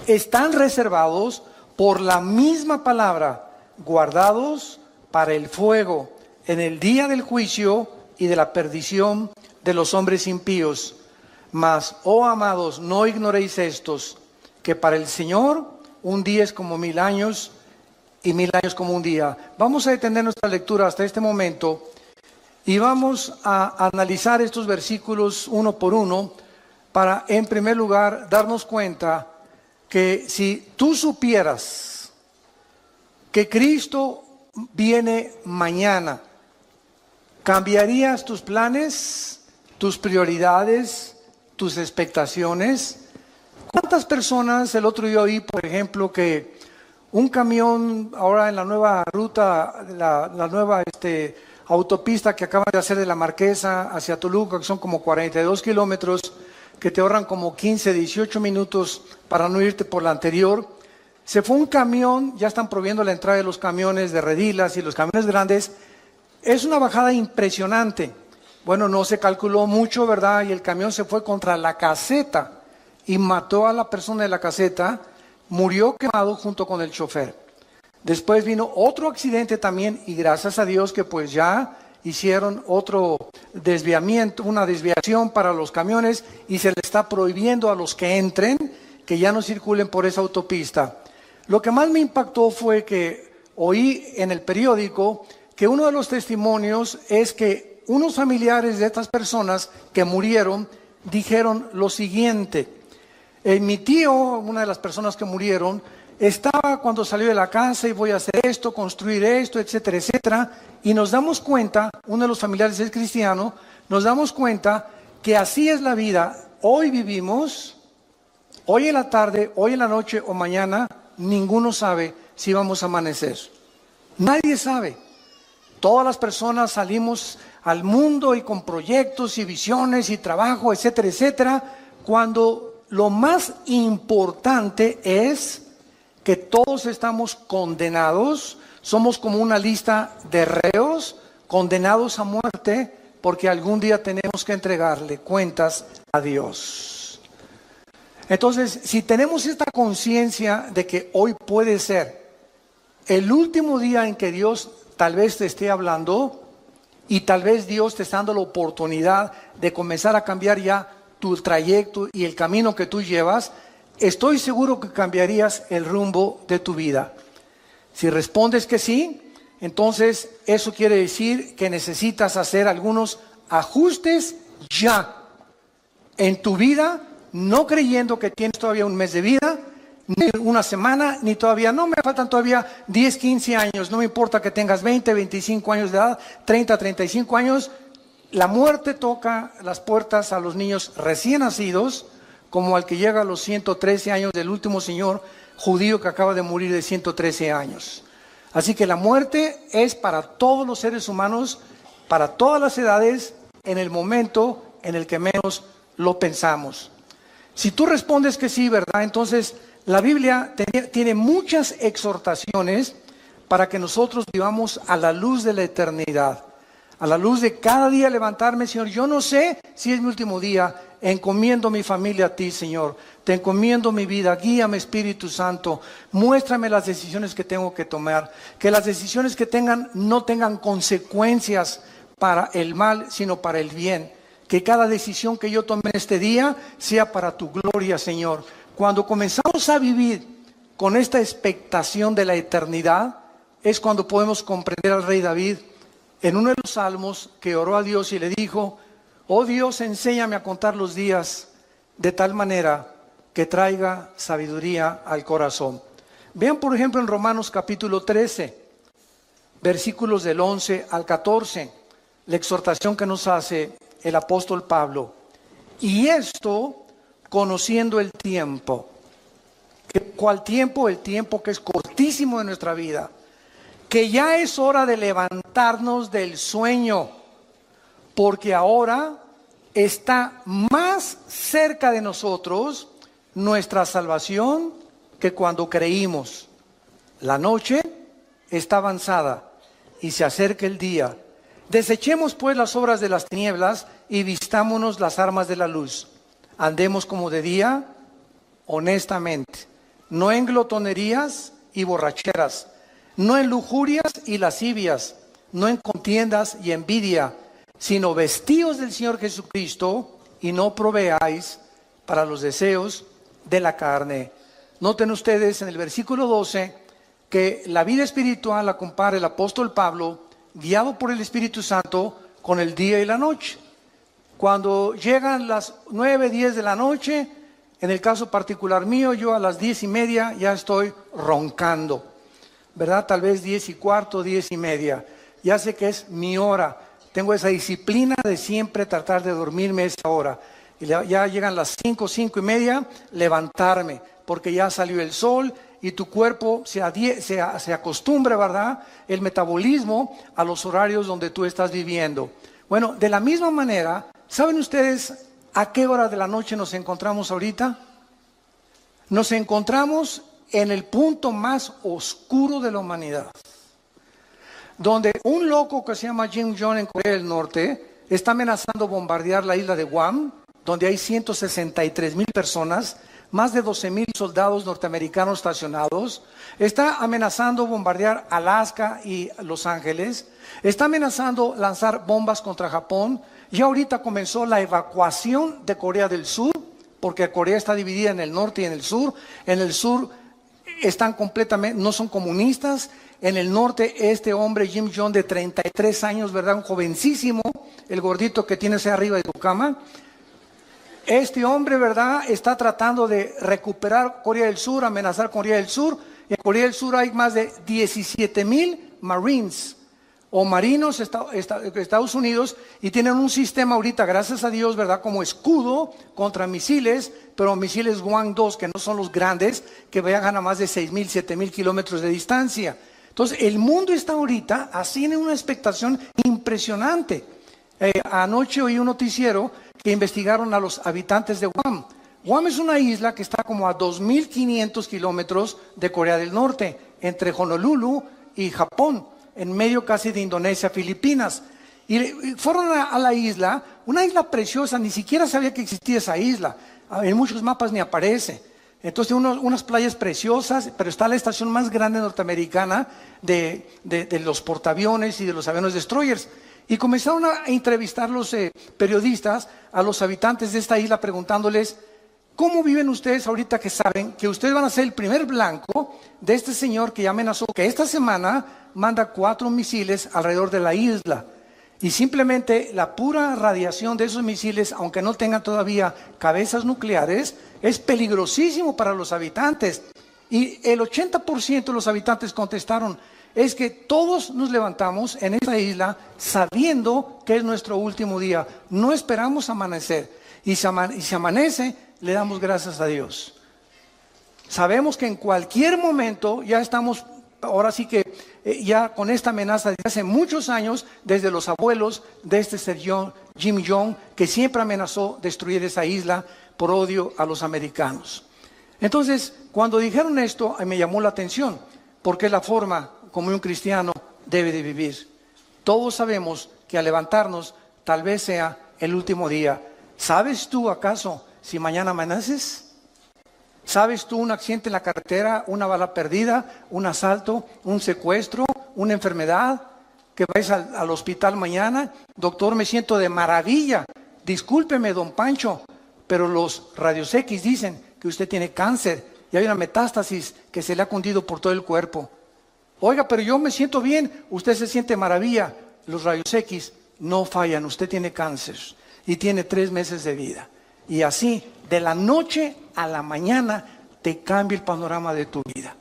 están reservados por la misma palabra, guardados para el fuego en el día del juicio y de la perdición de los hombres impíos. Mas, oh amados, no ignoréis estos, que para el Señor un día es como 1000 años y 1000 años como un día. Vamos a detener nuestra lectura hasta este momento y vamos a analizar estos versículos uno por uno para, en primer lugar, darnos cuenta que si tú supieras que Cristo viene mañana, ¿cambiarías tus planes, tus prioridades, tus expectaciones? ¿Cuántas personas el otro día oí, por ejemplo, que un camión ahora en la nueva ruta, la nueva autopista que acaban de hacer de la Marquesa hacia Toluca, que son como 42 kilómetros, que te ahorran como 15, 18 minutos para no irte por la anterior? Se fue un camión, ya están prohibiendo la entrada de los camiones de redilas y los camiones grandes. Es una bajada impresionante. Bueno, no se calculó mucho, ¿verdad? Y el camión se fue contra la caseta y mató a la persona de la caseta, murió quemado junto con el chofer. Después vino otro accidente también y gracias a Dios que pues ya hicieron otro desviamiento, una desviación para los camiones y se le está prohibiendo a los que entren que ya no circulen por esa autopista. Lo que más me impactó fue que oí en el periódico que uno de los testimonios es que unos familiares de estas personas que murieron dijeron lo siguiente: mi tío, una de las personas que murieron, estaba cuando salió de la casa y voy a hacer esto, construir esto, etcétera, etcétera, y nos damos cuenta, uno de los familiares es cristiano, nos damos cuenta que así es la vida. Hoy vivimos, hoy en la tarde, hoy en la noche o mañana, ninguno sabe si vamos a amanecer. Nadie sabe. Todas las personas salimos al mundo y con proyectos y visiones y trabajo, etcétera, etcétera, cuando lo más importante es que todos estamos condenados, somos como una lista de reos condenados a muerte, porque algún día tenemos que entregarle cuentas a Dios. Entonces, si tenemos esta conciencia de que hoy puede ser el último día en que Dios tal vez te esté hablando y tal vez Dios te está dando la oportunidad de comenzar a cambiar ya tu trayecto y el camino que tú llevas, estoy seguro que cambiarías el rumbo de tu vida. Si respondes que sí, entonces eso quiere decir que necesitas hacer algunos ajustes ya en tu vida, no creyendo que tienes todavía un mes de vida, ni una semana, ni todavía, no me faltan todavía 10, 15 años, no me importa que tengas 20, 25 años de edad, 30, 35 años, la muerte toca las puertas a los niños recién nacidos, como al que llega a los 113 años del último señor judío que acaba de morir de 113 años. Así que la muerte es para todos los seres humanos, para todas las edades, en el momento en el que menos lo pensamos. Si tú respondes que sí, ¿verdad? Entonces la Biblia tiene muchas exhortaciones para que nosotros vivamos a la luz de la eternidad, a la luz de cada día levantarme, Señor. Yo no sé si es mi último día, encomiendo mi familia a ti, Señor. Te encomiendo mi vida, guíame, Espíritu Santo. Muéstrame las decisiones que tengo que tomar. Que las decisiones que tengan no tengan consecuencias para el mal, sino para el bien. Que cada decisión que yo tome en este día sea para tu gloria, Señor. Cuando comenzamos a vivir con esta expectación de la eternidad, es cuando podemos comprender al rey David en uno de los salmos que oró a Dios y le dijo: oh Dios, enséñame a contar los días de tal manera que traiga sabiduría al corazón. Vean por ejemplo en Romanos capítulo 13, versículos del 11 al 14, la exhortación que nos hace el apóstol Pablo. Y esto conociendo el tiempo. ¿Cuál tiempo? El tiempo que es cortísimo de nuestra vida. Que ya es hora de levantarnos del sueño, porque ahora está más cerca de nosotros nuestra salvación que cuando creímos. La noche está avanzada y se acerca el día. Desechemos pues las obras de las tinieblas y vistámonos las armas de la luz. Andemos como de día, honestamente, no en glotonerías y borracheras, no en lujurias y lascivias, no en contiendas y envidia, sino vestíos del Señor Jesucristo y no proveáis para los deseos de la carne. Noten ustedes en el versículo 12 que la vida espiritual la compara el apóstol Pablo, guiado por el Espíritu Santo, con el día y la noche. Cuando llegan las 9, 10 de la noche, en el caso particular mío, yo a las 10:30 ya estoy roncando, ¿verdad? Tal vez 10:15, 10:30. Ya sé que es mi hora. Tengo esa disciplina de siempre tratar de dormirme esa hora. Y ya llegan las 5, 5:30, levantarme, porque ya salió el sol y tu cuerpo se acostumbra, ¿verdad? El metabolismo a los horarios donde tú estás viviendo. Bueno, de la misma manera, ¿saben ustedes a qué hora de la noche nos encontramos ahorita? Nos encontramos en el punto más oscuro de la humanidad, donde un loco que se llama Kim Jong en Corea del Norte está amenazando bombardear la isla de Guam, donde hay 163,000 personas, más de 12,000 soldados norteamericanos estacionados. Está amenazando bombardear Alaska y Los Ángeles. Está amenazando lanzar bombas contra Japón. Ya ahorita comenzó la evacuación de Corea del Sur, porque Corea está dividida en el norte y en el sur. En el sur están completamente, no son comunistas. En el norte, este hombre, Kim Jong, de 33 años, ¿verdad? Un jovencísimo, el gordito que tienes ahí arriba de tu cama. Este hombre, ¿verdad?, está tratando de recuperar Corea del Sur, amenazar Corea del Sur. En Corea del Sur hay más de 17,000 Marines o marinos Estados Unidos, y tienen un sistema ahorita, gracias a Dios, ¿verdad?, como escudo contra misiles, pero misiles Hwang-2, que no son los grandes, que viajan a más de 6,000, 7,000 kilómetros de distancia. Entonces, el mundo está ahorita así en una expectación impresionante. Anoche oí un noticiero que investigaron a los habitantes de Guam. Guam es una isla que está como a 2,500 kilómetros de Corea del Norte, entre Honolulu y Japón, en medio casi de Indonesia, Filipinas. Y fueron a la isla, una isla preciosa, ni siquiera sabía que existía esa isla. En muchos mapas ni aparece. Entonces tiene unas playas preciosas, pero está la estación más grande norteamericana de los portaaviones y de los aviones destroyers. Y comenzaron a entrevistar los periodistas a los habitantes de esta isla, preguntándoles: ¿cómo viven ustedes ahorita que saben que ustedes van a ser el primer blanco de este señor que ya amenazó que esta semana manda 4 misiles alrededor de la isla? Y simplemente la pura radiación de esos misiles, aunque no tengan todavía cabezas nucleares, es peligrosísimo para los habitantes. Y el 80% de los habitantes contestaron: es que todos nos levantamos en esta isla sabiendo que es nuestro último día. No esperamos amanecer. Y si amanece, le damos gracias a Dios. Sabemos que en cualquier momento ya estamos, ahora sí que ya con esta amenaza desde hace muchos años, desde los abuelos de este señor Kim Jong, que siempre amenazó destruir esa isla por odio a los americanos. Entonces, cuando dijeron esto, me llamó la atención, porque es la forma como un cristiano debe de vivir. Todos sabemos que al levantarnos tal vez sea el último día. ¿Sabes tú acaso si mañana amaneces? ¿Sabes tú un accidente en la carretera, una bala perdida, un asalto, un secuestro, una enfermedad? Que vais al hospital mañana: doctor, me siento de maravilla. Discúlpeme, don Pancho, pero los rayos X dicen que usted tiene cáncer y hay una metástasis que se le ha cundido por todo el cuerpo. Oiga, pero yo me siento bien. Usted se siente maravilla. Los rayos X no fallan. Usted tiene cáncer y tiene 3 meses de vida. Y así, de la noche a la mañana, te cambia el panorama de tu vida.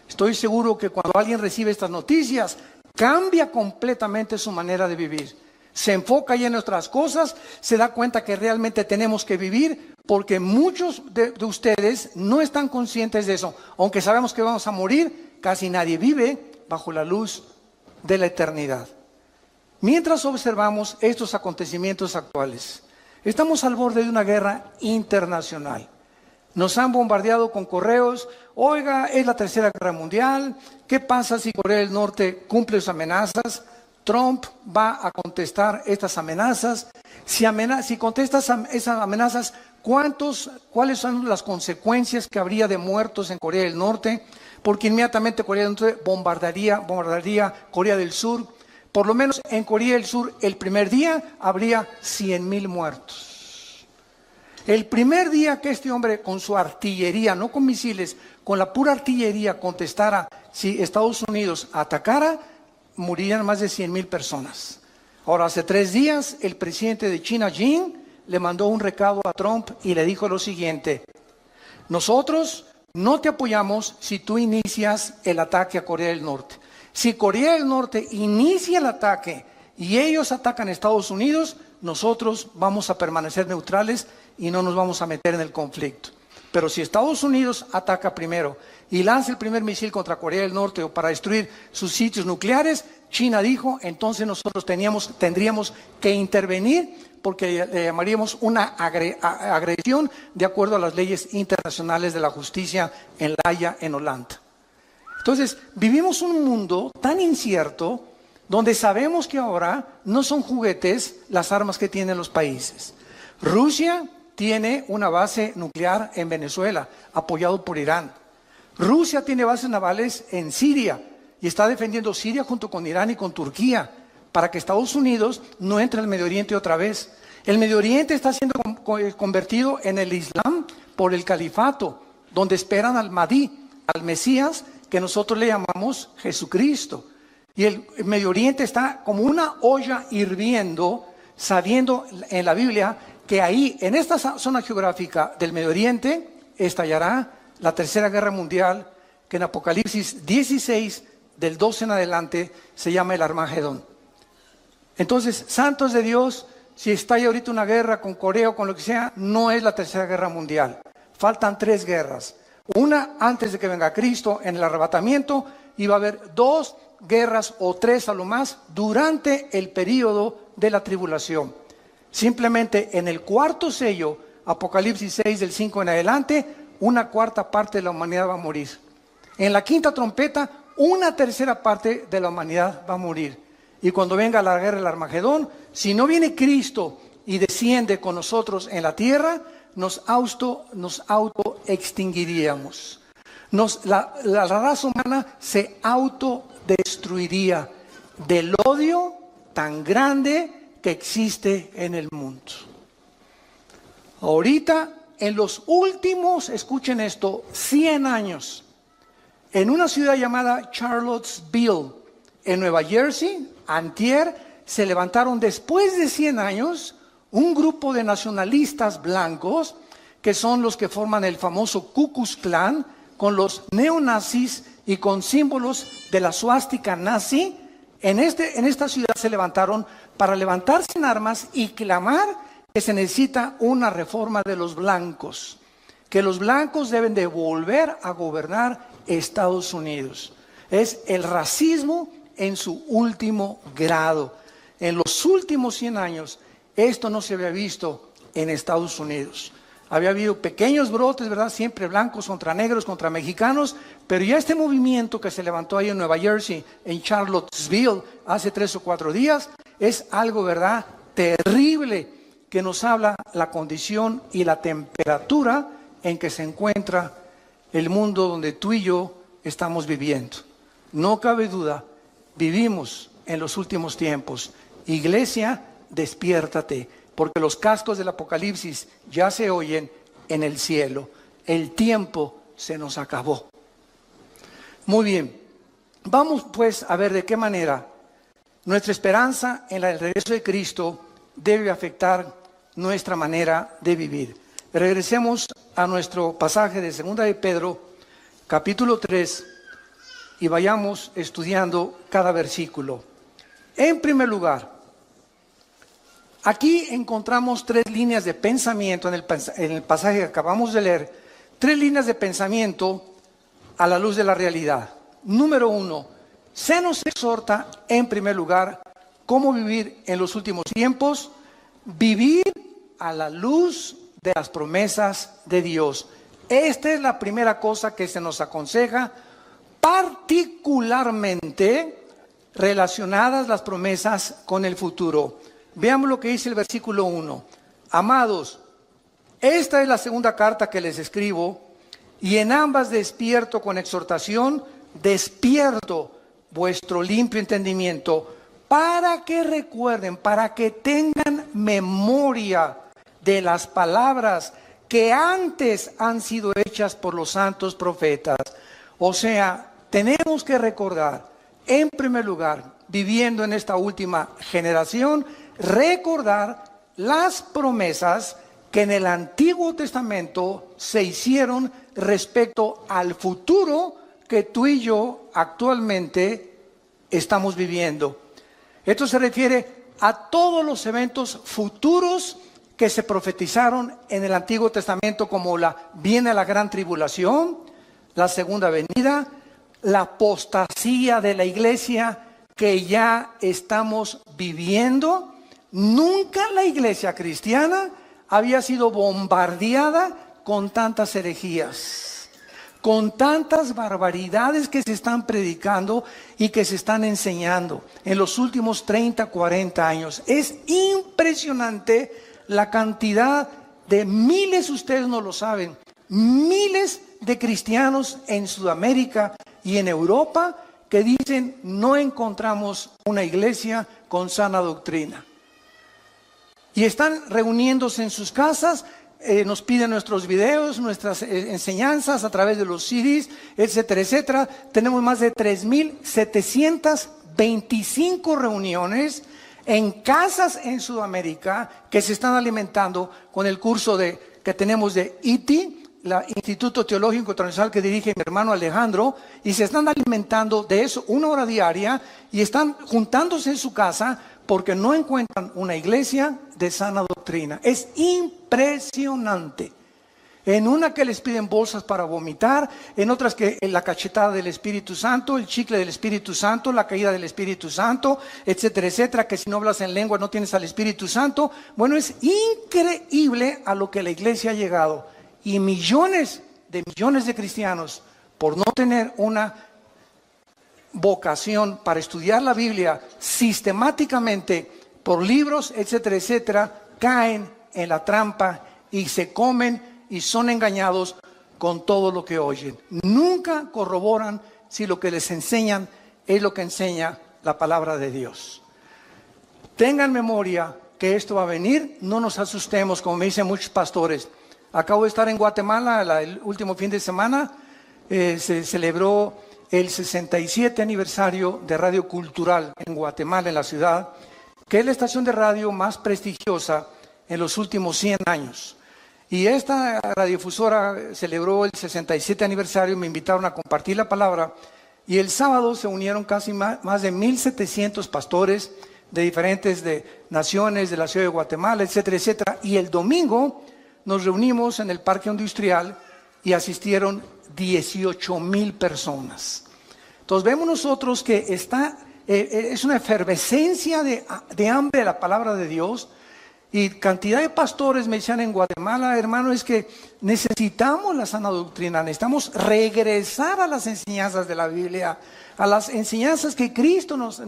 Estoy seguro que cuando alguien recibe estas noticias, cambia completamente su manera de vivir. Se enfoca ya en otras cosas, se da cuenta que realmente tenemos que vivir, porque muchos de ustedes no están conscientes de eso. Aunque sabemos que vamos a morir, casi nadie vive bajo la luz de la eternidad. Mientras observamos estos acontecimientos actuales, estamos al borde de una guerra internacional. Nos han bombardeado con correos: oiga, es la Tercera Guerra Mundial, ¿qué pasa si Corea del Norte cumple sus amenazas? Trump va a contestar estas amenazas. Si contesta esas amenazas, ¿Cuáles son las consecuencias que habría de muertos en Corea del Norte? Porque inmediatamente Corea del Norte bombardearía Corea del Sur. Por lo menos en Corea del Sur, el primer día habría 100,000 muertos. El primer día que este hombre con su artillería, no con misiles, con la pura artillería contestara, si Estados Unidos atacara, morirían más de 100,000 personas. Ahora, hace 3 días, el presidente de China, Xi, le mandó un recado a Trump y le dijo lo siguiente: nosotros no te apoyamos si tú inicias el ataque a Corea del Norte. Si Corea del Norte inicia el ataque y ellos atacan a Estados Unidos, nosotros vamos a permanecer neutrales y no nos vamos a meter en el conflicto. Pero si Estados Unidos ataca primero y lanza el primer misil contra Corea del Norte o para destruir sus sitios nucleares, China dijo, entonces nosotros tendríamos que intervenir, porque le llamaríamos una agresión de acuerdo a las leyes internacionales de la justicia en La Haya, en Holanda. Entonces, vivimos un mundo tan incierto donde sabemos que ahora no son juguetes las armas que tienen los países. Rusia tiene una base nuclear en Venezuela, apoyado por Irán. Rusia tiene bases navales en Siria y está defendiendo Siria junto con Irán y con Turquía para que Estados Unidos no entre al Medio Oriente otra vez. El Medio Oriente está siendo convertido en el Islam por el califato, donde esperan al Mahdi, al Mesías, que nosotros le llamamos Jesucristo. Y el Medio Oriente está como una olla hirviendo, sabiendo en la Biblia que ahí, en esta zona geográfica del Medio Oriente, estallará la Tercera Guerra Mundial, que en Apocalipsis 16, del 12 en adelante, se llama el Armagedón. Entonces, santos de Dios, si estalla ahorita una guerra con Corea o con lo que sea, no es la Tercera Guerra Mundial. Faltan 3 guerras. Una antes de que venga Cristo en el arrebatamiento, y va a haber 2 guerras o 3 a lo más durante el período de la tribulación. Simplemente en el 4º sello, Apocalipsis 6 del 5 en adelante, 1/4 parte de la humanidad va a morir. En la 5ª trompeta, 1/3 parte de la humanidad va a morir. Y cuando venga la guerra del Armagedón, si no viene Cristo y desciende con nosotros en la tierra, nos auto extinguiríamos. La raza humana se autodestruiría del odio tan grande que existe en el mundo. Ahorita, en los últimos, escuchen esto, 100 años, en una ciudad llamada Charlottesville, en Nueva Jersey, antier, se levantaron después de 100 años un grupo de nacionalistas blancos que son los que forman el famoso Ku Klux Klan, con los neonazis y con símbolos de la suástica nazi. En esta ciudad se levantaron para levantarse en armas y clamar que se necesita una reforma de los blancos, que los blancos deben de volver a gobernar Estados Unidos. Es el racismo en su último grado. En los últimos 100 años, esto no se había visto en Estados Unidos. Había habido pequeños brotes, ¿verdad? Siempre blancos contra negros, contra mexicanos, pero ya este movimiento que se levantó ahí en Nueva Jersey, en Charlottesville, hace 3 o 4 días, es algo, ¿verdad?, terrible, que nos habla la condición y la temperatura en que se encuentra el mundo donde tú y yo estamos viviendo. No cabe duda, vivimos en los últimos tiempos. Iglesia, despiértate, porque los cascos del Apocalipsis ya se oyen en el cielo. El tiempo se nos acabó. Muy bien, vamos pues a ver de qué manera nuestra esperanza en el regreso de Cristo debe afectar nuestra manera de vivir. Regresemos a nuestro pasaje de 2 de Pedro, capítulo 3, y vayamos estudiando cada versículo. En primer lugar, aquí encontramos 3 líneas de pensamiento en el pasaje que acabamos de leer, 3 líneas de pensamiento a la luz de la realidad. Número 1, se nos exhorta en primer lugar cómo vivir en los últimos tiempos, vivir a la luz de las promesas de Dios. Esta es la primera cosa que se nos aconseja, particularmente relacionadas las promesas con el futuro. Veamos lo que dice el versículo 1. Amados, esta es la segunda carta que les escribo, y en ambas despierto con exhortación, despierto vuestro limpio entendimiento, para que recuerden, para que tengan memoria de las palabras que antes han sido hechas por los santos profetas. O sea, tenemos que recordar, en primer lugar, viviendo en esta última generación, recordar las promesas que en el Antiguo Testamento se hicieron respecto al futuro que tú y yo actualmente estamos viviendo. Esto se refiere a todos los eventos futuros que se profetizaron en el Antiguo Testamento, como viene la gran tribulación, la segunda venida, la apostasía de la iglesia que ya estamos viviendo. Nunca la iglesia cristiana había sido bombardeada con tantas herejías, con tantas barbaridades que se están predicando y que se están enseñando en los últimos 30, 40 años. Es impresionante la cantidad de miles, ustedes no lo saben, miles de cristianos en Sudamérica y en Europa que dicen: no encontramos una iglesia con sana doctrina. Y están reuniéndose en sus casas, nos piden nuestros videos, nuestras enseñanzas a través de los CDs, etcétera, etcétera. Tenemos más de 3,725 reuniones en casas en Sudamérica que se están alimentando con el curso que tenemos de ITI, el Instituto Teológico Internacional que dirige mi hermano Alejandro, y se están alimentando de eso 1 hora diaria y están juntándose en su casa porque no encuentran una iglesia de sana doctrina. Es impresionante. En una que les piden bolsas para vomitar, en otras que la cachetada del Espíritu Santo, el chicle del Espíritu Santo, la caída del Espíritu Santo, etcétera, etcétera, que si no hablas en lengua no tienes al Espíritu Santo. Bueno, es increíble a lo que la iglesia ha llegado. Y millones de cristianos, por no tener una vocación para estudiar la Biblia sistemáticamente por libros, etcétera, etcétera, caen en la trampa y se comen y son engañados con todo lo que oyen. Nunca corroboran si lo que les enseñan es lo que enseña la palabra de Dios. Tengan memoria que esto va a venir, no nos asustemos, como me dicen muchos pastores. Acabo de estar en Guatemala el último fin de semana, se celebró el 67 aniversario de Radio Cultural en Guatemala, en la ciudad, que es la estación de radio más prestigiosa en los últimos 100 años. Y esta radiodifusora celebró el 67 aniversario, me invitaron a compartir la palabra, y el sábado se unieron casi más de 1,700 pastores de diferentes naciones de la ciudad de Guatemala, etcétera, etcétera. Y el domingo nos reunimos en el Parque Industrial y asistieron 18,000 personas. Entonces vemos nosotros que es una efervescencia de hambre de la palabra de Dios. Y cantidad de pastores me decían en Guatemala: hermano, es que necesitamos la sana doctrina, necesitamos regresar a las enseñanzas de la Biblia, a las enseñanzas que Cristo nos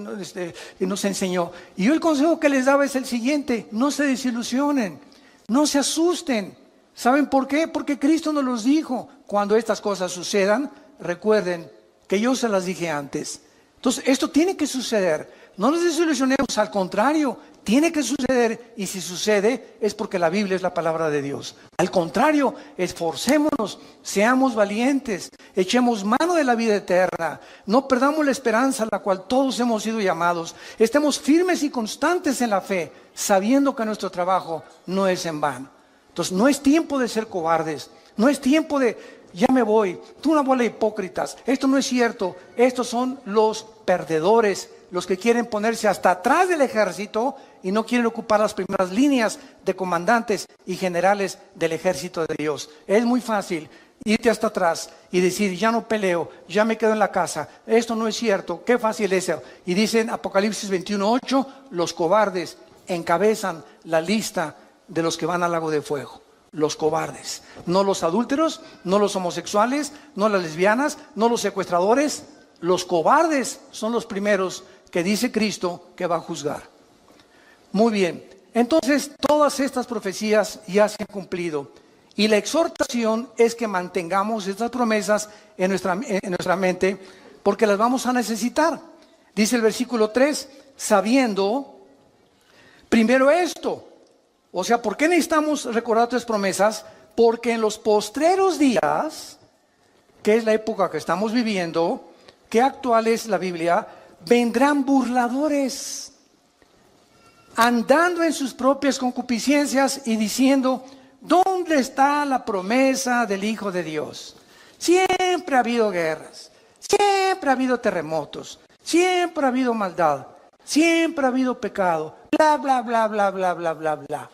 enseñó. Y yo el consejo que les daba es el siguiente: no se desilusionen, no se asusten. ¿Saben por qué? Porque Cristo nos los dijo: cuando estas cosas sucedan, recuerden que yo se las dije antes. Entonces esto tiene que suceder. No nos desilusionemos, al contrario, tiene que suceder, y si sucede es porque la Biblia es la palabra de Dios. Al contrario, esforcémonos, seamos valientes, echemos mano de la vida eterna, no perdamos la esperanza a la cual todos hemos sido llamados, estemos firmes y constantes en la fe, sabiendo que nuestro trabajo no es en vano. Entonces no es tiempo de ser cobardes, no es tiempo de ya me voy, tú una bola de hipócritas, esto no es cierto. Estos son los perdedores, los que quieren ponerse hasta atrás del ejército y no quieren ocupar las primeras líneas de comandantes y generales del ejército de Dios. Es muy fácil irte hasta atrás y decir: ya no peleo, ya me quedo en la casa, esto no es cierto, qué fácil es eso. Y dicen Apocalipsis 21:8, los cobardes encabezan la lista de los que van al lago de fuego. Los cobardes, no los adúlteros, no los homosexuales, no las lesbianas, no los secuestradores. Los cobardes son los primeros que dice Cristo que va a juzgar. Muy bien, entonces todas estas profecías ya se han cumplido. Y la exhortación es que mantengamos estas promesas en nuestra mente, porque las vamos a necesitar. Dice el versículo 3, sabiendo primero esto. O sea, ¿por qué necesitamos recordar tres promesas? Porque en los postreros días, que es la época que estamos viviendo, que actual es la Biblia, vendrán burladores, andando en sus propias concupiscencias y diciendo, ¿dónde está la promesa del Hijo de Dios? Siempre ha habido guerras, siempre ha habido terremotos, siempre ha habido maldad, siempre ha habido pecado, bla, bla, bla, bla, bla, bla, bla, bla.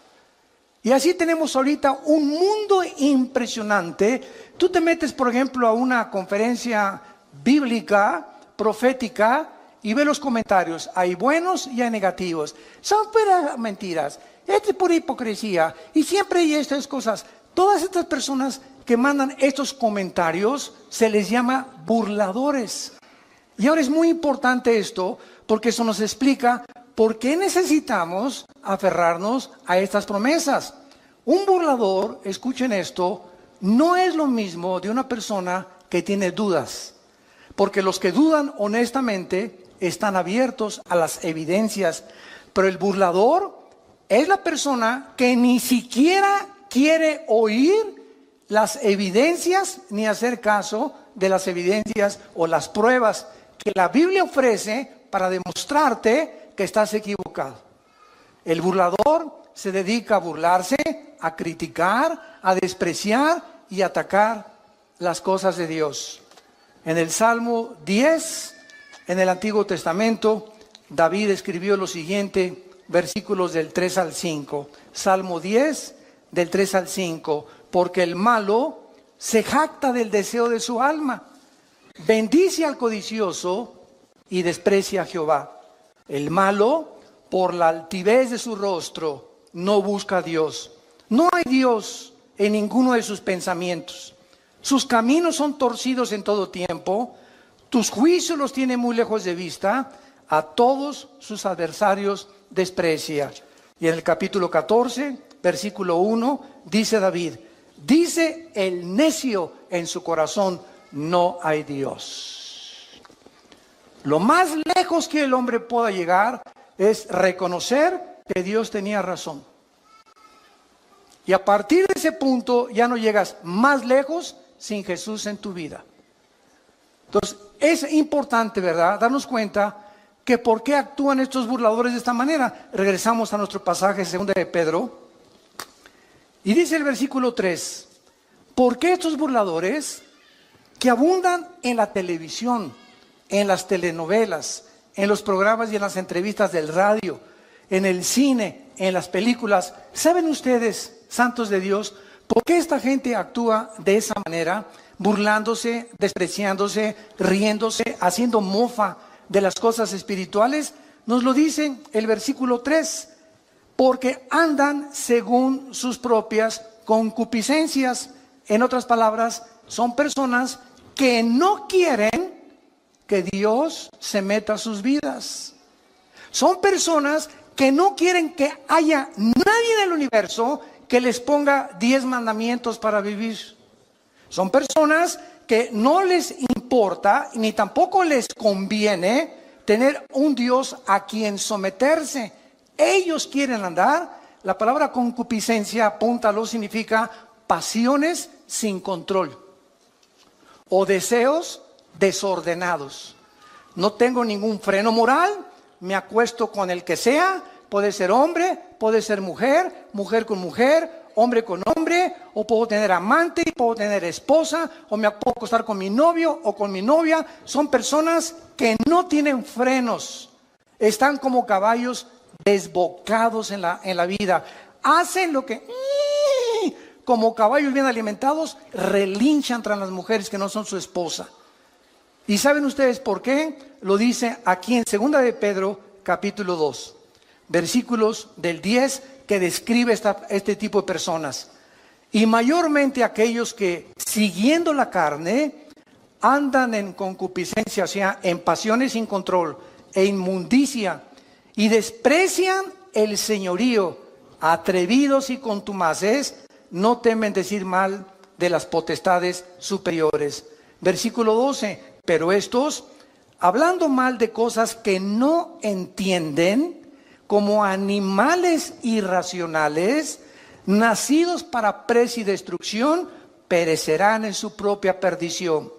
Y así tenemos ahorita un mundo impresionante. Tú te metes, por ejemplo, a una conferencia bíblica, profética, y ves los comentarios. Hay buenos y hay negativos. Son puras mentiras. Esto es pura hipocresía. Y siempre hay estas cosas. Todas estas personas que mandan estos comentarios se les llama burladores. Y ahora es muy importante esto, porque eso nos explica por qué necesitamos aferrarnos a estas promesas. Un burlador, escuchen esto, no es lo mismo de una persona que tiene dudas. Porque los que dudan honestamente están abiertos a las evidencias. Pero el burlador es la persona que ni siquiera quiere oír las evidencias ni hacer caso de las evidencias o las pruebas que la Biblia ofrece para demostrarte que estás equivocado. El burlador se dedica a burlarse, a criticar, a despreciar y atacar las cosas de Dios. En el Salmo 10, en el Antiguo Testamento, David escribió lo siguiente, versículos del 3 al 5. Salmo 10, del 3 al 5. Porque el malo se jacta del deseo de su alma, bendice al codicioso y desprecia a Jehová. El malo, por la altivez de su rostro, no busca a Dios. No hay Dios en ninguno de sus pensamientos. Sus caminos son torcidos en todo tiempo. Tus juicios los tiene muy lejos de vista. A todos sus adversarios desprecia. Y en el capítulo 14, versículo 1, dice David, dice el necio en su corazón, no hay Dios. Lo más lejos que el hombre pueda llegar es reconocer que Dios tenía razón. Y a partir de ese punto ya no llegas más lejos sin Jesús en tu vida. Entonces es importante, ¿verdad?, darnos cuenta que por qué actúan estos burladores de esta manera. Regresamos a nuestro pasaje 2 de Pedro. Y dice el versículo 3, ¿por qué estos burladores que abundan en la televisión, en las telenovelas, en los programas y en las entrevistas del radio, en el cine, en las películas? ¿Saben ustedes, santos de Dios, por qué esta gente actúa de esa manera? Burlándose, despreciándose, riéndose, haciendo mofa de las cosas espirituales. Nos lo dice el versículo 3, porque andan según sus propias concupiscencias. En otras palabras, son personas que no quieren que Dios se meta a sus vidas. Son personas que no quieren que haya nadie en el universo que les ponga 10 mandamientos para vivir. Son personas que no les importa ni tampoco les conviene tener un Dios a quien someterse. Ellos quieren andar. La palabra concupiscencia, apúntalo, significa pasiones sin control o deseos desordenados. No tengo ningún freno moral, me acuesto con el que sea, puede ser hombre, puede ser mujer, mujer con mujer, hombre con hombre, o puedo tener amante, puedo tener esposa, o me puedo acostar con mi novio o con mi novia. Son personas que no tienen frenos, están como caballos desbocados en la vida. Hacen lo que, como caballos bien alimentados, relinchan tras las mujeres que no son su esposa. ¿Y saben ustedes por qué? Lo dice aquí en 2 de Pedro, capítulo 2, versículos del 10, que describe este tipo de personas. Y mayormente aquellos que, siguiendo la carne, andan en concupiscencia, o sea, en pasiones sin control e inmundicia, y desprecian el señorío, atrevidos y contumaces, no temen decir mal de las potestades superiores. Versículo 12, pero estos, hablando mal de cosas que no entienden, como animales irracionales, nacidos para presa y destrucción, perecerán en su propia perdición,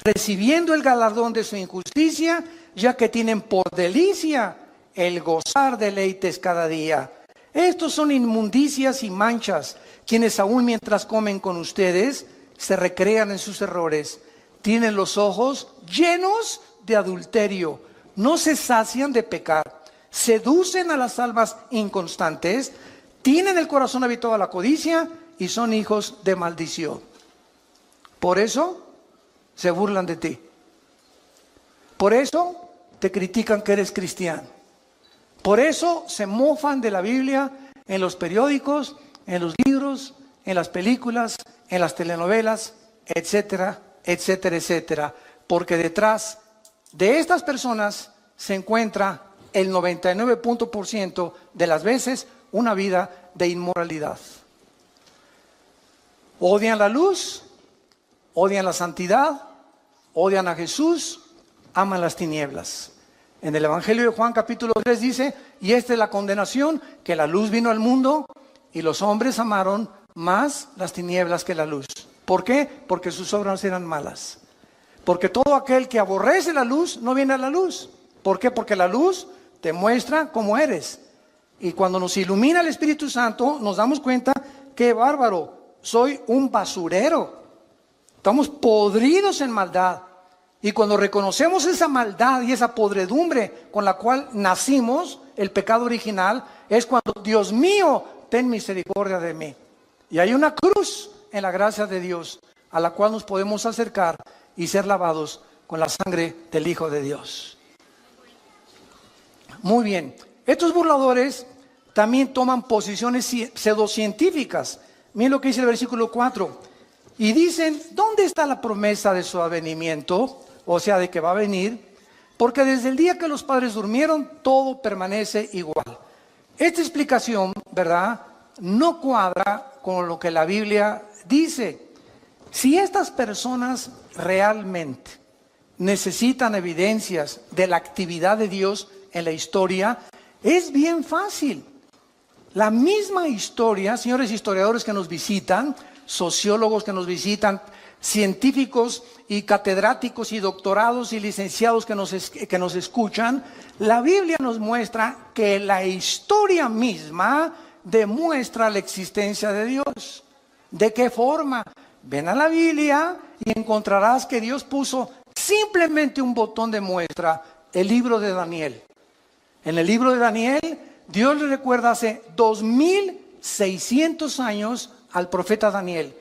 recibiendo el galardón de su injusticia, ya que tienen por delicia el gozar deleites cada día. Estos son inmundicias y manchas, quienes aún mientras comen con ustedes, se recrean en sus errores. Tienen los ojos llenos de adulterio, no se sacian de pecar, seducen a las almas inconstantes, tienen el corazón habituado a la codicia y son hijos de maldición. Por eso se burlan de ti. Por eso te critican que eres cristiano. Por eso se mofan de la Biblia en los periódicos, en los libros, en las películas, en las telenovelas, etcétera, etcétera, etcétera. Porque detrás de estas personas se encuentra el 99% de las veces una vida de inmoralidad. Odian la luz, odian la santidad, odian a Jesús, aman las tinieblas. En el Evangelio de Juan capítulo 3 dice, y esta es la condenación, que la luz vino al mundo y los hombres amaron más las tinieblas que la luz. ¿Por qué? Porque sus obras eran malas. Porque todo aquel que aborrece la luz no viene a la luz. ¿Por qué? Porque la luz te muestra cómo eres. Y cuando nos ilumina el Espíritu Santo, nos damos cuenta que bárbaro, soy un basurero. Estamos podridos en maldad. Y cuando reconocemos esa maldad y esa podredumbre con la cual nacimos, el pecado original, es cuando, Dios mío, ten misericordia de mí. Y hay una cruz en la gracia de Dios a la cual nos podemos acercar y ser lavados con la sangre del Hijo de Dios. Muy bien. Estos burladores también toman posiciones pseudocientíficas. Miren lo que dice el versículo 4. Y dicen, ¿dónde está la promesa de su advenimiento? O sea, de que va a venir. Porque desde el día que los padres durmieron, todo permanece igual. Esta explicación, ¿verdad?, no cuadra con lo que la Biblia dice. Si estas personas realmente necesitan evidencias de la actividad de Dios en la historia, es bien fácil. La misma historia, señores historiadores que nos visitan, sociólogos que nos visitan, científicos y catedráticos y doctorados y licenciados que nos escuchan, la Biblia nos muestra que la historia misma demuestra la existencia de Dios. ¿De qué forma? Ven a la Biblia y encontrarás que Dios puso simplemente un botón de muestra, el libro de Daniel. En el libro de Daniel, Dios le recuerda hace 2600 años al profeta Daniel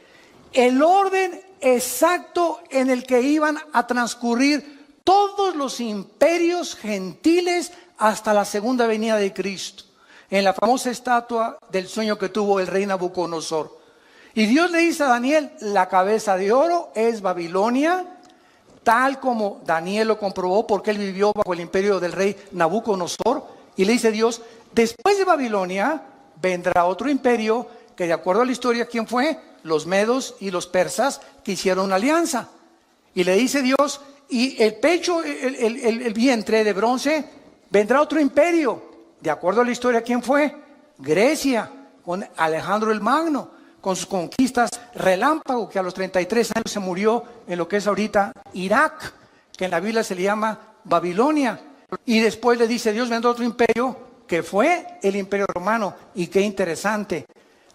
el orden exacto en el que iban a transcurrir todos los imperios gentiles hasta la segunda venida de Cristo, en la famosa estatua del sueño que tuvo el rey Nabucodonosor. Y Dios le dice a Daniel, la cabeza de oro es Babilonia, tal como Daniel lo comprobó porque él vivió bajo el imperio del rey Nabucodonosor. Y le dice Dios, después de Babilonia vendrá otro imperio que, de acuerdo a la historia, ¿quién fue? Los medos y los persas, que hicieron una alianza. Y le dice Dios, y el pecho, el vientre de bronce, vendrá otro imperio. De acuerdo a la historia, ¿quién fue? Grecia, con Alejandro el Magno, con sus conquistas relámpago, que a los 33 años se murió en lo que es ahorita Irak, que en la Biblia se le llama Babilonia. Y después le dice Dios, vendrá otro imperio, que fue el imperio romano. Y qué interesante.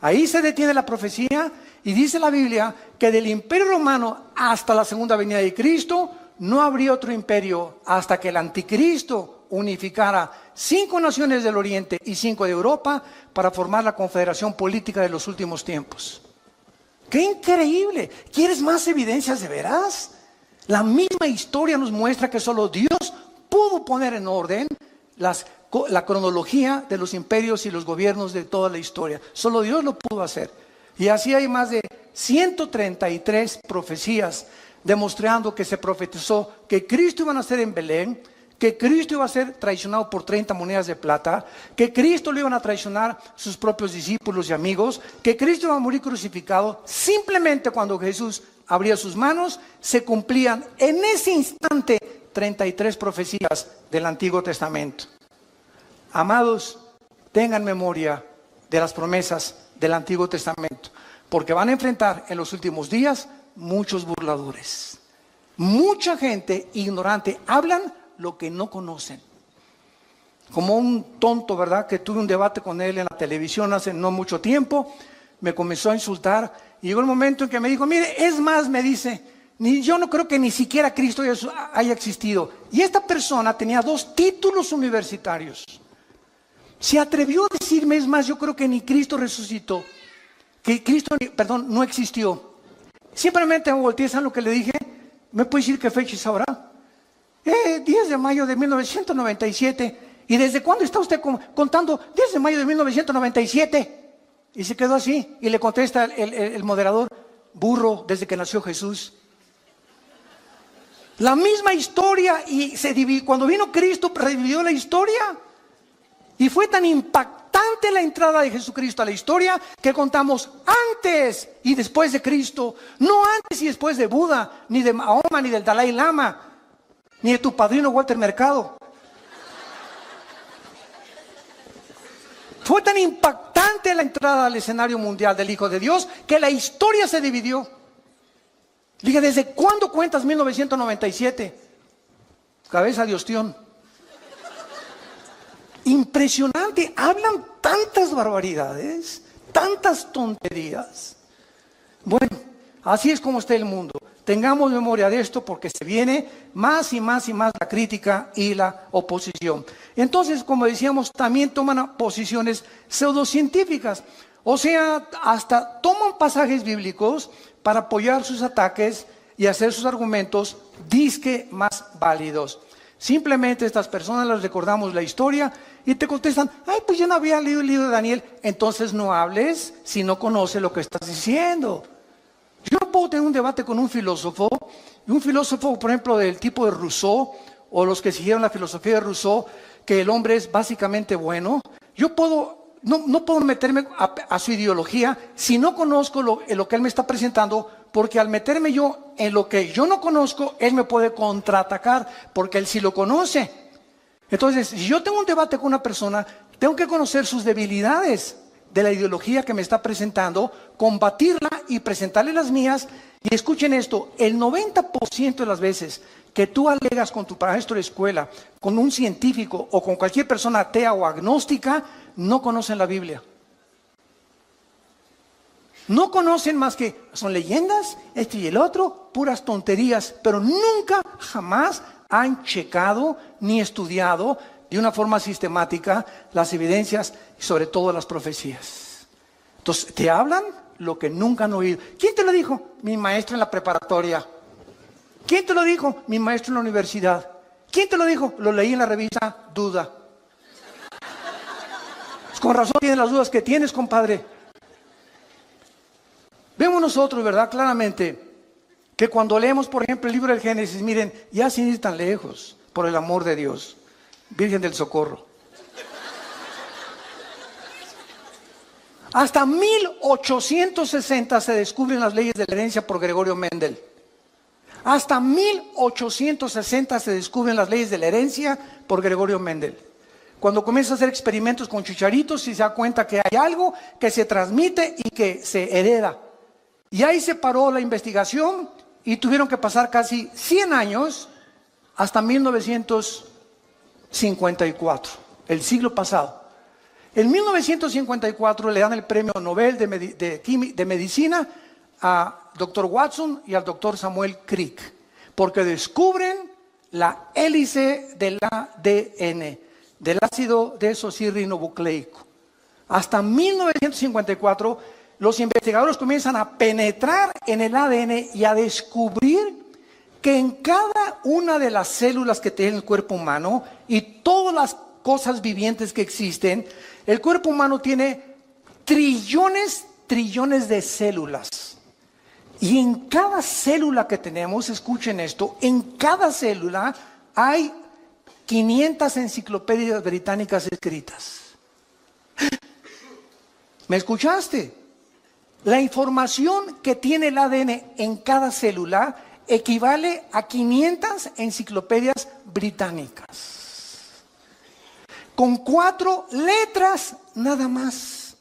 Ahí se detiene la profecía y dice la Biblia que del imperio romano hasta la segunda venida de Cristo no habría otro imperio hasta que el anticristo unificara 5 naciones del Oriente y 5 de Europa para formar la confederación política de los últimos tiempos. ¡Qué increíble! ¿Quieres más evidencias de veras? La misma historia nos muestra que solo Dios pudo poner en orden la cronología de los imperios y los gobiernos de toda la historia. Solo Dios lo pudo hacer. Y así hay más de 133 profecías demostrando que se profetizó que Cristo iba a nacer en Belén, que Cristo iba a ser traicionado por 30 monedas de plata, que Cristo lo iban a traicionar sus propios discípulos y amigos, que Cristo iba a morir crucificado. Simplemente cuando Jesús abría sus manos, se cumplían en ese instante 33 profecías del Antiguo Testamento. Amados, tengan memoria de las promesas del Antiguo Testamento, porque van a enfrentar en los últimos días muchos burladores. Mucha gente ignorante, hablan lo que no conocen. Como un tonto, ¿verdad? Que tuve un debate con él en la televisión hace no mucho tiempo, me comenzó a insultar y llegó el momento en que me dijo, mire, es más, me dice, yo no creo que ni siquiera Cristo haya existido. Y esta persona tenía 2 títulos universitarios. Se atrevió a decirme, es más, yo creo que ni Cristo resucitó, que Cristo, no existió. Simplemente me volteé, ¿saben lo que le dije? ¿Me puede decir qué fecha es ahora? 10 de mayo de 1997. ¿Y desde cuándo está usted contando? 10 de mayo de 1997. Y se quedó así. Y le contesta el moderador, burro, desde que nació Jesús. La misma historia, y cuando vino Cristo, revivió la historia. Y fue tan impactante la entrada de Jesucristo a la historia que contamos antes y después de Cristo. No antes y después de Buda, ni de Mahoma, ni del Dalai Lama, ni de tu padrino Walter Mercado. Fue tan impactante la entrada al escenario mundial del Hijo de Dios que la historia se dividió. Dije, ¿desde cuándo cuentas 1997? Cabeza de ostión. Impresionante, hablan tantas barbaridades, tantas tonterías. Bueno, así es como está el mundo. Tengamos memoria de esto porque se viene más y más y más la crítica y la oposición. Entonces, como decíamos, también toman posiciones pseudocientíficas. O sea, hasta toman pasajes bíblicos para apoyar sus ataques y hacer sus argumentos disque más válidos. Simplemente estas personas les recordamos la historia y te contestan, ay, pues yo no había leído el libro de Daniel. Entonces no hables si no conoces lo que estás diciendo. Yo no puedo tener un debate con un filósofo, por ejemplo, del tipo de Rousseau, o los que siguieron la filosofía de Rousseau, que el hombre es básicamente bueno. Yo no puedo meterme a su ideología si no conozco lo que él me está presentando, porque al meterme yo en lo que yo no conozco, él me puede contraatacar, porque él sí lo conoce. Entonces, si yo tengo un debate con una persona, tengo que conocer sus debilidades de la ideología que me está presentando, combatirla y presentarle las mías. Y escuchen esto, el 90% de las veces que tú alegas con tu maestro de escuela, con un científico o con cualquier persona atea o agnóstica, no conocen la Biblia. No conocen más que son leyendas, esto y el otro, puras tonterías, pero nunca, jamás han checado ni estudiado de una forma sistemática las evidencias y sobre todo las profecías. Entonces, te hablan lo que nunca han oído. ¿Quién te lo dijo? Mi maestro en la preparatoria. ¿Quién te lo dijo? Mi maestro en la universidad. ¿Quién te lo dijo? Lo leí en la revista Duda. Pues con razón tienes las dudas que tienes, compadre. Vemos nosotros, ¿verdad? Claramente que cuando leemos, por ejemplo, el libro del Génesis, miren, ya sin ir tan lejos, por el amor de Dios, Virgen del Socorro. Hasta 1860 se descubren las leyes de la herencia por Gregorio Mendel. Hasta 1860 se descubren las leyes de la herencia por Gregorio Mendel. Cuando comienza a hacer experimentos con chucharitos y se da cuenta que hay algo que se transmite y que se hereda. Y ahí se paró la investigación y tuvieron que pasar casi 100 años hasta 1954, el siglo pasado. En 1954 le dan el premio Nobel de Medicina a Dr. Watson y al Dr. Samuel Crick, porque descubren la hélice del ADN, del ácido desoxirribonucleico. Hasta 1954 los investigadores comienzan a penetrar en el ADN y a descubrir que en cada una de las células que tiene el cuerpo humano y todas las cosas vivientes que existen, el cuerpo humano tiene trillones de células. Y en cada célula que tenemos, escuchen esto, en cada célula hay 500 enciclopedias británicas escritas. ¿Me escuchaste? La información que tiene el ADN en cada célula equivale a 500 enciclopedias británicas. Con 4 letras nada más.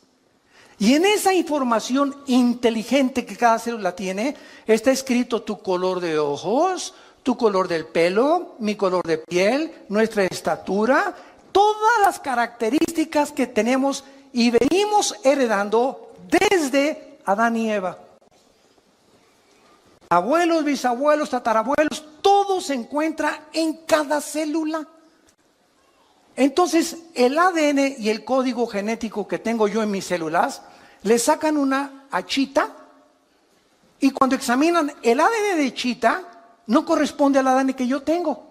Y en esa información inteligente que cada célula tiene, está escrito tu color de ojos, tu color del pelo, mi color de piel, nuestra estatura, todas las características que tenemos y venimos heredando desde Adán y Eva. Abuelos, bisabuelos, tatarabuelos, todo se encuentra en cada célula. Entonces, el ADN y el código genético que tengo yo en mis células, le sacan una a Chita, y cuando examinan el ADN de Chita, no corresponde al ADN que yo tengo.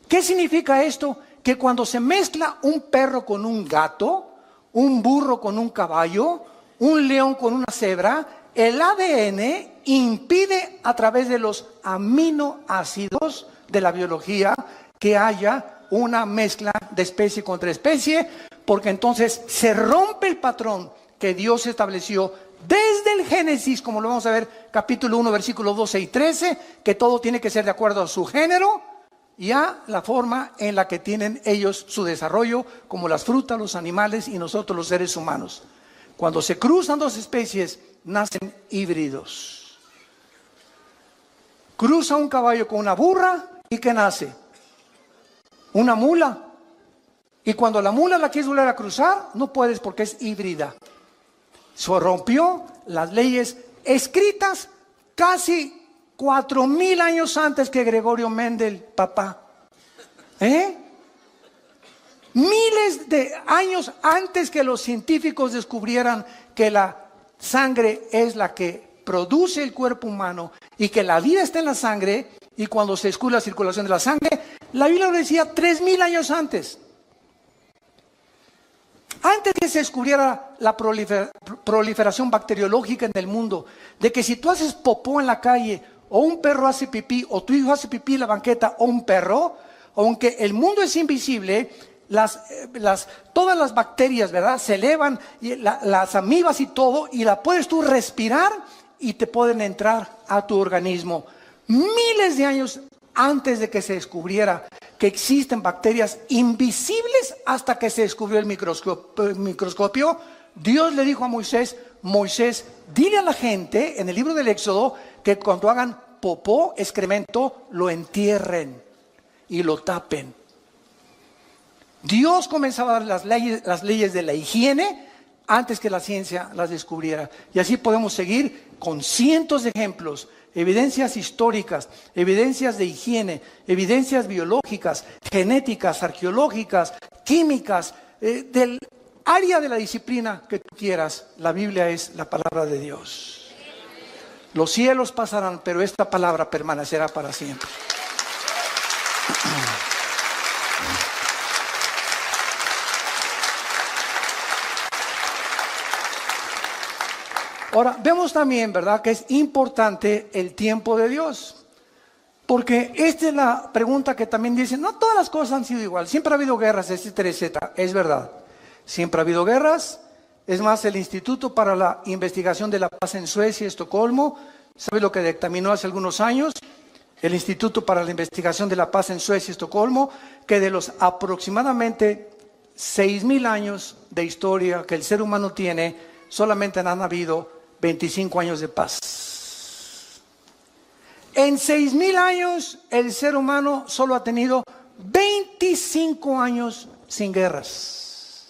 ¿Qué significa esto? Que cuando se mezcla un perro con un gato, un burro con un caballo, un león con una cebra, el ADN impide a través de los aminoácidos de la biología que haya una mezcla de especie contra especie, porque entonces se rompe el patrón que Dios estableció desde el Génesis, como lo vamos a ver, capítulo 1, versículos 12 y 13, que todo tiene que ser de acuerdo a su género y a la forma en la que tienen ellos su desarrollo, como las frutas, los animales y nosotros los seres humanos. Cuando se cruzan dos especies, nacen híbridos. Cruza un caballo con una burra y ¿qué nace? Una mula. Y cuando la mula la quieres volver a cruzar, no puedes porque es híbrida. Se rompió las leyes escritas casi 4000 años antes que Gregorio Mendel, papá. Miles de años antes que los científicos descubrieran que la sangre es la que produce el cuerpo humano y que la vida está en la sangre, y cuando se descubre la circulación de la sangre, la Biblia lo decía 3000 años antes. Antes que se descubriera la proliferación bacteriológica en el mundo, de que si tú haces popó en la calle, o un perro hace pipí, o tu hijo hace pipí en la banqueta, o un perro, aunque el mundo es invisible, todas las bacterias, ¿verdad?, se elevan, y las amibas y todo, y la puedes tú respirar y te pueden entrar a tu organismo. Miles de años antes de que se descubriera que existen bacterias invisibles, hasta que se descubrió el microscopio, Dios le dijo a Moisés: Moisés, dile a la gente en el libro del Éxodo que cuando hagan popó, excremento, lo entierren y lo tapen. Dios comenzaba a dar las leyes de la higiene antes que la ciencia las descubriera. Y así podemos seguir con cientos de ejemplos, evidencias históricas, evidencias de higiene, evidencias biológicas, genéticas, arqueológicas, químicas, del área de la disciplina que tú quieras. La Biblia es la palabra de Dios. Los cielos pasarán, pero esta palabra permanecerá para siempre. Ahora, vemos también, ¿verdad?, que es importante el tiempo de Dios. Porque esta es la pregunta que también dicen: no todas las cosas han sido igual. Siempre ha habido guerras, etcétera, etcétera. Es verdad. Siempre ha habido guerras. Es más, el Instituto para la Investigación de la Paz en Suecia, Estocolmo, ¿sabe lo que dictaminó hace algunos años? El Instituto para la Investigación de la Paz en Suecia, Estocolmo, que de los aproximadamente 6000 años de historia que el ser humano tiene, solamente han habido 25 años de paz. En 6000 años el ser humano solo ha tenido 25 años sin guerras.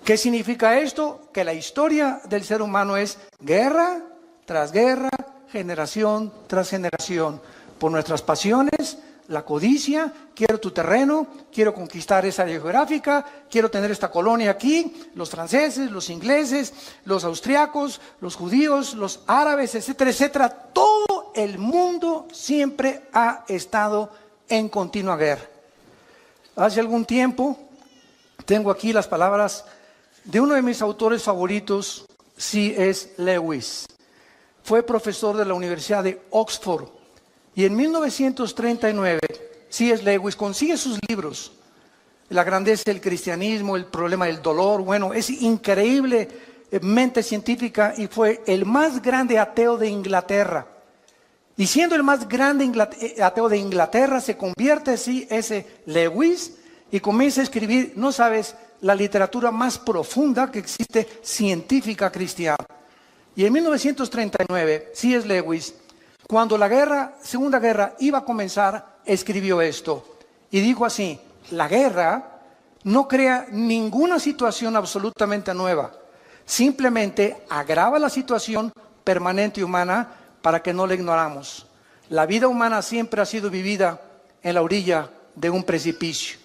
¿Qué significa esto? Que la historia del ser humano es guerra tras guerra, generación tras generación, por nuestras pasiones, la codicia. Quiero tu terreno, quiero conquistar esa área geográfica, quiero tener esta colonia aquí. Los franceses, los ingleses, los austriacos, los judíos, los árabes, etcétera, etcétera. Todo el mundo siempre ha estado en continua guerra. Hace algún tiempo, tengo aquí las palabras de uno de mis autores favoritos, C.S. Lewis. Fue profesor de la Universidad de Oxford, y en 1939 C.S. Lewis, consigue sus libros. La grandeza del cristianismo, el problema del dolor. Bueno, es increíblemente científica y fue el más grande ateo de Inglaterra. Y siendo el más grande ateo de Inglaterra, se convierte C.S. Lewis y comienza a escribir, no sabes, la literatura más profunda que existe científica cristiana. Y en 1939, C.S. Lewis, cuando la Segunda Guerra iba a comenzar, escribió esto. Y dijo así: la guerra no crea ninguna situación absolutamente nueva. Simplemente agrava la situación permanente humana para que no la ignoramos. La vida humana siempre ha sido vivida en la orilla de un precipicio.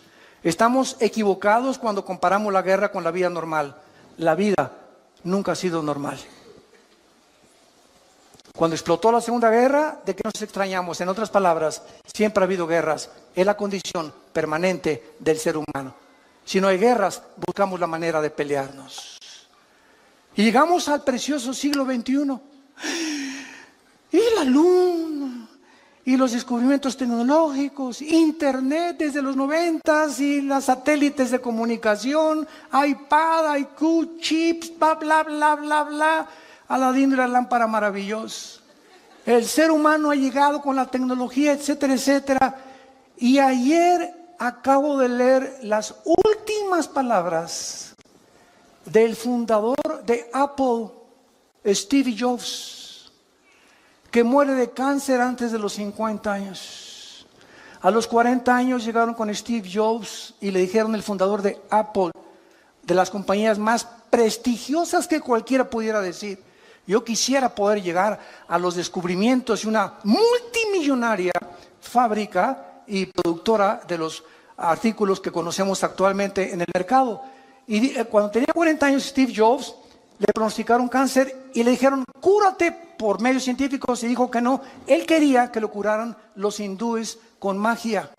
Estamos equivocados cuando comparamos la guerra con la vida normal. La vida nunca ha sido normal. Cuando explotó la Segunda Guerra, ¿de qué nos extrañamos? En otras palabras, siempre ha habido guerras. Es la condición permanente del ser humano. Si no hay guerras, buscamos la manera de pelearnos. Y llegamos al precioso siglo XXI. Y la luna, y los descubrimientos tecnológicos, internet desde los 90s, y los satélites de comunicación, iPad, IQ, chips, bla, bla, bla, bla, bla. Aladín y la lámpara maravillosa. El ser humano ha llegado con la tecnología, etcétera, etcétera. Y ayer acabo de leer las últimas palabras del fundador de Apple, Steve Jobs, que muere de cáncer antes de los 50 años. A los 40 años llegaron con Steve Jobs y le dijeron, el fundador de Apple, de las compañías más prestigiosas que cualquiera pudiera decir: yo quisiera poder llegar a los descubrimientos y una multimillonaria fábrica y productora de los artículos que conocemos actualmente en el mercado. Y cuando tenía 40 años, Steve Jobs le pronosticaron cáncer y le dijeron, cúrate por medios científicos, y dijo que no. Él quería que lo curaran los hindúes con magia.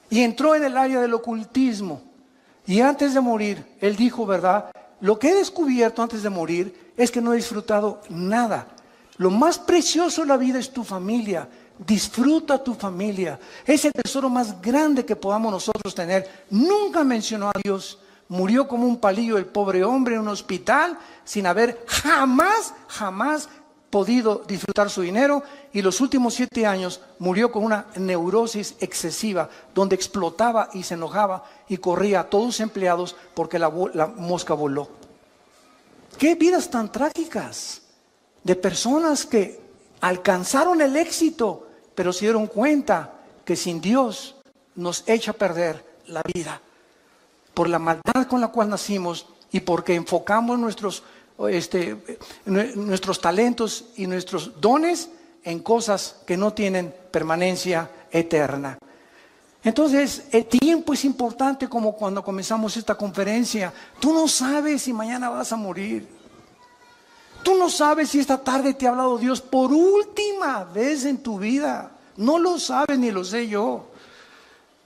Y entró en el área del ocultismo. Y antes de morir, él dijo, ¿verdad? Lo que he descubierto antes de morir es que no he disfrutado nada. Lo más precioso de la vida es tu familia. Disfruta tu familia. Es el tesoro más grande que podamos nosotros tener. Nunca mencionó a Dios. Murió como un palillo el pobre hombre en un hospital sin haber jamás podido disfrutar su dinero, y los últimos 7 años murió con una neurosis excesiva donde explotaba y se enojaba y corría a todos sus empleados porque la mosca voló. ¡Qué vidas tan trágicas! De personas que alcanzaron el éxito, pero se dieron cuenta que sin Dios nos echa a perder la vida. Por la maldad con la cual nacimos y porque enfocamos nuestros talentos y nuestros dones en cosas que no tienen permanencia eterna. Entonces, el tiempo es importante, como cuando comenzamos esta conferencia. Tú no sabes si mañana vas a morir. Tú no sabes si esta tarde te ha hablado Dios por última vez en tu vida. No lo sabes ni lo sé yo.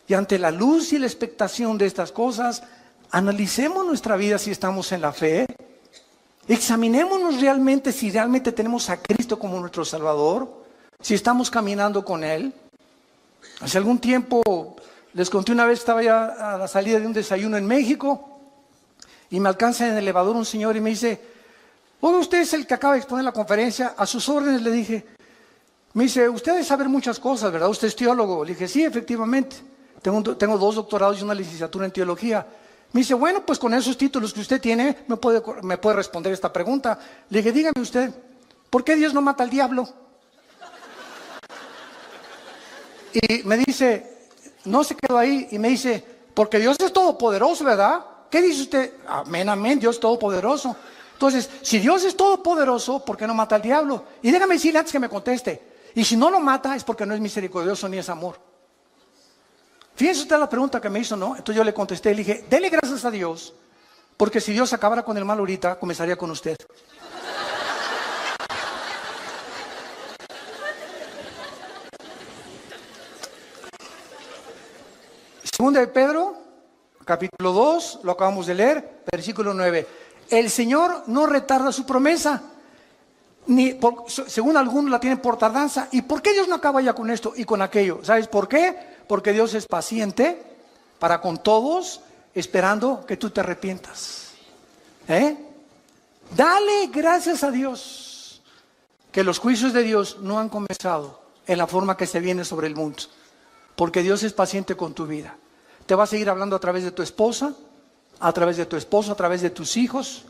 Y ante la luz y la expectación de estas cosas, analicemos nuestra vida si estamos en la fe. Examinémonos realmente si realmente tenemos a Cristo como nuestro Salvador, si estamos caminando con Él. Hace algún tiempo, les conté una vez, estaba ya a la salida de un desayuno en México y me alcanza en el elevador un señor y me dice, oiga, usted es el que acaba de exponer la conferencia, a sus órdenes. Le dije. Me dice, usted debe saber muchas cosas, ¿verdad? Usted es teólogo. Le dije, sí, efectivamente. Tengo 2 doctorados y una licenciatura en teología. Me dice, bueno, pues con esos títulos que usted tiene, me puede responder esta pregunta. Le dije, dígame usted, ¿por qué Dios no mata al diablo? Y me dice, no se quedó ahí, y me dice, porque Dios es todopoderoso, ¿verdad? ¿Qué dice usted? Amén, amén, Dios es todopoderoso. Entonces, si Dios es todopoderoso, ¿por qué no mata al diablo? Y déjame decirle antes que me conteste, y si no lo mata es porque no es misericordioso ni es amor. Fíjense usted la pregunta que me hizo, ¿no? Entonces yo le contesté, le dije, dele gracias a Dios, porque si Dios acabara con el mal ahorita, comenzaría con usted. Segunda de Pedro, capítulo 2, lo acabamos de leer, versículo 9. El Señor no retarda su promesa, según algunos la tienen por tardanza. ¿Y por qué Dios no acaba ya con esto y con aquello? ¿Sabes por qué? Porque Dios es paciente para con todos, esperando que tú te arrepientas. Dale gracias a Dios que los juicios de Dios no han comenzado en la forma que se viene sobre el mundo, porque Dios es paciente con tu vida. Te va a seguir hablando a través de tu esposa, a través de tu esposo, a través de tus hijos,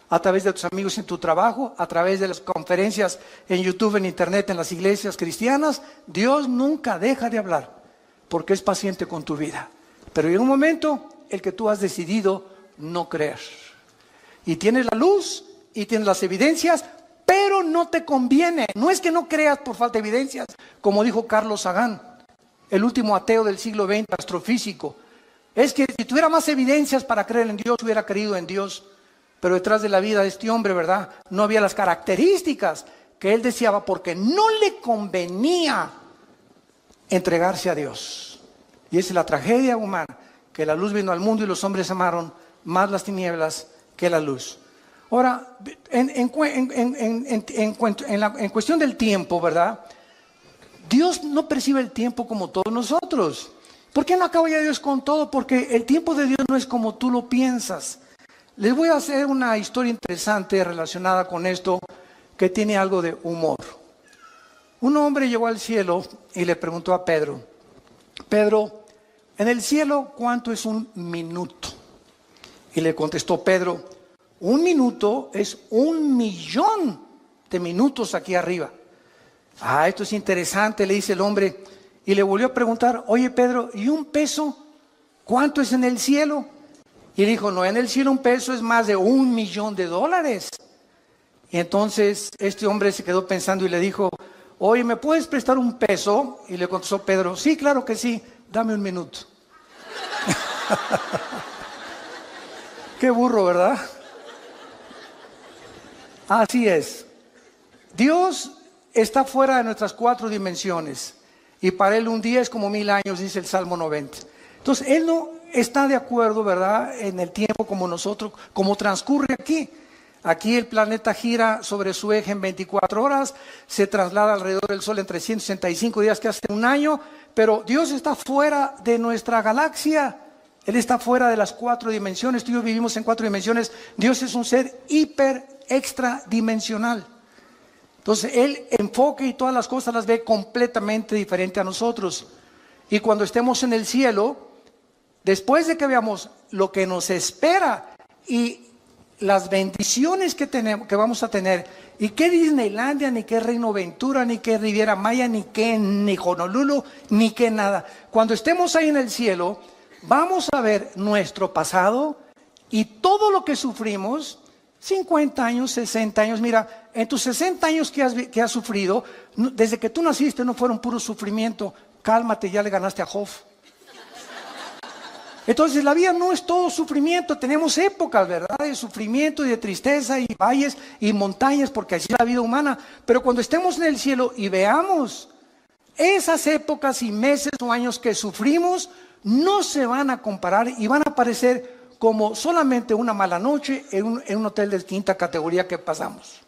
a través de tus amigos en tu trabajo, a través de las conferencias en YouTube, en Internet, en las iglesias cristianas. Dios nunca deja de hablar, porque es paciente con tu vida. Pero llega un momento el que tú has decidido no creer. Y tienes la luz y tienes las evidencias, pero no te conviene. No es que no creas por falta de evidencias, como dijo Carlos Sagan, el último ateo del siglo XX, astrofísico. Es que si tuviera más evidencias para creer en Dios, hubiera creído en Dios. Pero detrás de la vida de este hombre, ¿verdad?, no había las características que él deseaba, porque no le convenía entregarse a Dios. Y esa es la tragedia humana, que la luz vino al mundo y los hombres amaron más las tinieblas que la luz. Ahora, en cuestión del tiempo, ¿verdad?, Dios no percibe el tiempo como todos nosotros. ¿Por qué no acaba ya Dios con todo? Porque el tiempo de Dios no es como tú lo piensas. Les voy a hacer una historia interesante relacionada con esto, que tiene algo de humor. Un hombre llegó al cielo y le preguntó a Pedro: Pedro, en el cielo, ¿cuánto es un minuto? Y le contestó Pedro: un minuto es 1.000.000 de minutos aquí arriba. Esto es interesante, le dice el hombre, y le volvió a preguntar: oye Pedro, ¿y un peso cuánto es en el cielo? Y dijo: no, en el cielo un peso es más de $1.000.000. Y entonces este hombre se quedó pensando y le dijo: oye, ¿me puedes prestar un peso? Y le contestó Pedro: sí, claro que sí, dame un minuto. Qué burro, ¿verdad? Así es. Dios está fuera de nuestras 4 dimensiones, y para Él un día es como 1.000 años, dice el Salmo 90. Entonces Él no está de acuerdo, ¿verdad?, en el tiempo como nosotros, como transcurre aquí. Aquí el planeta gira sobre su eje en 24 horas, se traslada alrededor del Sol en 365 días, que hace un año, pero Dios está fuera de nuestra galaxia. Él está fuera de las 4 dimensiones. Tú y yo vivimos en 4 dimensiones. Dios es un ser extradimensional. Entonces Él enfoca y todas las cosas las ve completamente diferente a nosotros. Y cuando estemos en el cielo, después de que veamos lo que nos espera y las bendiciones que vamos a tener, y qué Disneylandia, ni qué Reino Ventura, ni qué Riviera Maya, ni Honolulu, ni qué nada. Cuando estemos ahí en el cielo, vamos a ver nuestro pasado y todo lo que sufrimos, 50 años, 60 años. Mira, en tus 60 años que has sufrido, desde que tú naciste no fueron puro sufrimiento. Cálmate, ya le ganaste a Job. Entonces la vida no es todo sufrimiento. Tenemos épocas, ¿verdad?, de sufrimiento y de tristeza, y valles y montañas, porque así es la vida humana. Pero cuando estemos en el cielo y veamos esas épocas y meses o años que sufrimos, no se van a comparar y van a parecer como solamente una mala noche en un hotel de 5ª categoría que pasamos.